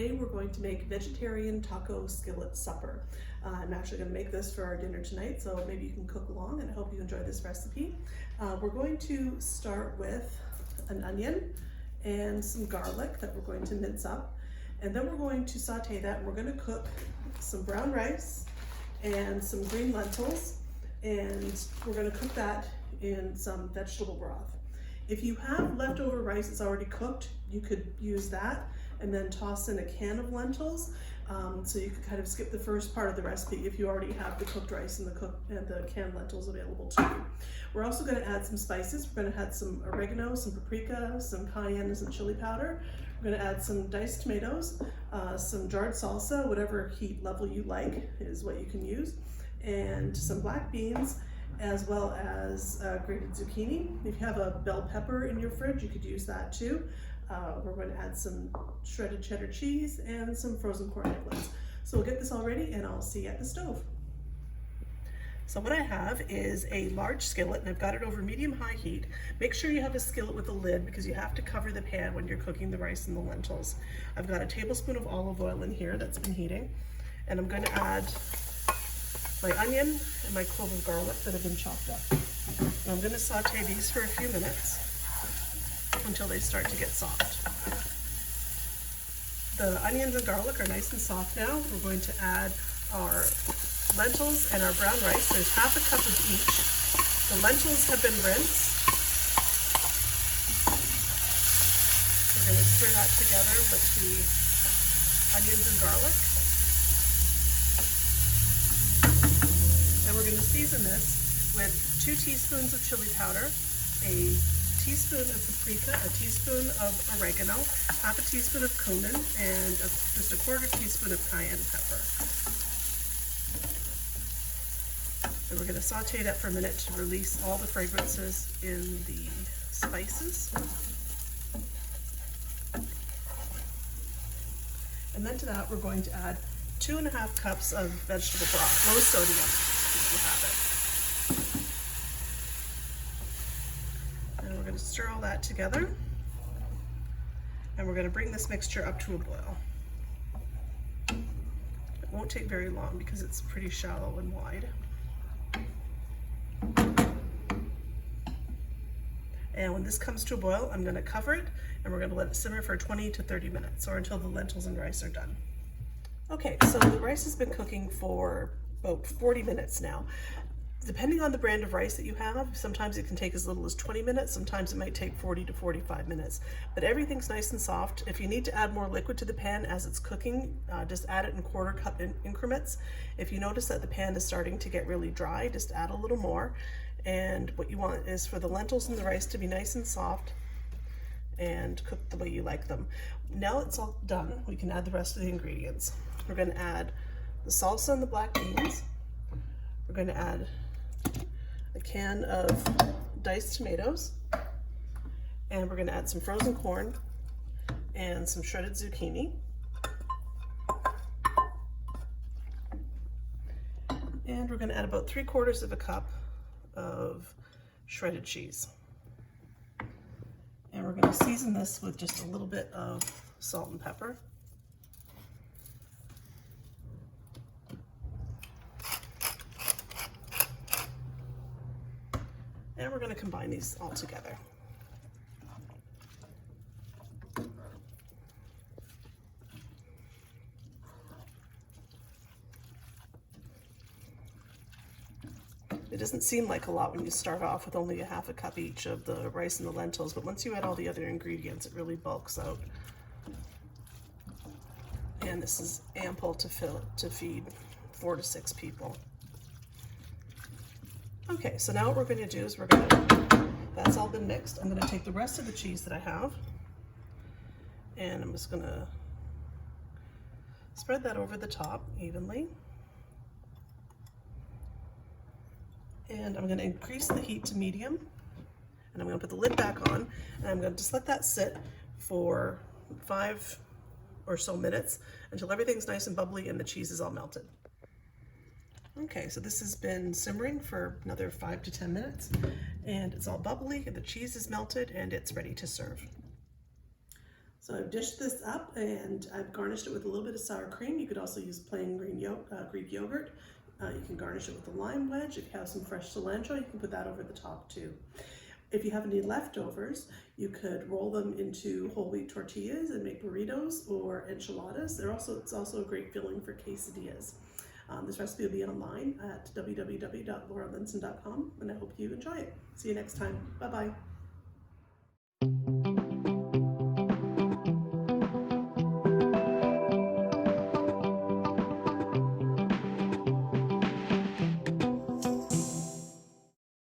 Today we're going to make vegetarian taco skillet supper. I'm actually going to make this for our dinner tonight, so maybe you can cook along, and I hope you enjoy this recipe. We're going to start with an onion and some garlic that we're going to mince up, and then we're going to saute that, and we're going to cook some brown rice and some green lentils, and we're going to cook that in some vegetable broth. If you have leftover rice that's already cooked, you could use that and then toss in a can of lentils. So you could kind of skip the first part of the recipe if you already have the cooked rice and the canned lentils available to you. We're also going to add some spices. We're going to add some oregano, some paprika, some cayenne, and some chili powder. We're going to add some diced tomatoes, some jarred salsa, whatever heat level you like is what you can use, and some black beans, as well as grated zucchini. If you have a bell pepper in your fridge, you could use that too. We're going to add some shredded cheddar cheese and some frozen corn egglets. So we'll get this all ready and I'll see you at the stove. So what I have is a large skillet, and I've got it over medium-high heat. Make sure you have a skillet with a lid because you have to cover the pan when you're cooking the rice and the lentils. I've got a tablespoon of olive oil in here that's been heating, and I'm going to add my onion and my clove of garlic that have been chopped up. And I'm going to saute these for a few minutes until they start to get soft. The onions and garlic are nice and soft now. We're going to add our lentils and our brown rice. There's half a cup of each. The lentils have been rinsed. We're going to stir that together with the onions and garlic. And we're going to season this with 2 teaspoons of chili powder, a teaspoon of paprika, a teaspoon of oregano, half a teaspoon of cumin, and just a 1/4 teaspoon of cayenne pepper. And we're going to saute that for a minute to release all the fragrances in the spices. And then to that we're going to add 2½ cups of vegetable broth, low sodium if you have it. And we're going to stir all that together, and we're going to bring this mixture up to a boil. It won't take very long because it's pretty shallow and wide. And when this comes to a boil, I'm going to cover it, and we're going to let it simmer for 20 to 30 minutes, or until the lentils and rice are done. Okay, so the rice has been cooking for about 40 minutes now. Depending on the brand of rice that you have, sometimes it can take as little as 20 minutes, sometimes it might take 40 to 45 minutes. But everything's nice and soft. If you need to add more liquid to the pan as it's cooking, just add it in 1/4 cup increments. If you notice that the pan is starting to get really dry, just add a little more. And what you want is for the lentils and the rice to be nice and soft and cooked the way you like them. Now it's all done, we can add the rest of the ingredients. We're going to add the salsa and the black beans. We're going to add a can of diced tomatoes, and we're going to add some frozen corn and some shredded zucchini. And we're going to add about 3/4 cup of shredded cheese. And we're going to season this with just a little bit of salt and pepper. And we're going to combine these all together. It doesn't seem like a lot when you start off with only a ½ cup each of the rice and the lentils, but once you add all the other ingredients, it really bulks out. And this is ample to feed 4 to 6 people. Okay, so now what we're going to do is that's all been mixed. I'm going to take the rest of the cheese that I have, and I'm just going to spread that over the top evenly. And I'm going to increase the heat to medium, and I'm going to put the lid back on, and I'm going to just let that sit for 5 or so minutes until everything's nice and bubbly and the cheese is all melted. Okay, so this has been simmering for another 5 to 10 minutes, and it's all bubbly, and the cheese is melted, and it's ready to serve. So I've dished this up and I've garnished it with a little bit of sour cream. You could also use plain Greek yogurt. You can garnish it with a lime wedge. If you have some fresh cilantro, you can put that over the top too. If you have any leftovers, you could roll them into whole wheat tortillas and make burritos or enchiladas. It's also a great filling for quesadillas. This recipe will be online at www.lauralenson.com, and I hope you enjoy it. See you next time. Bye-bye.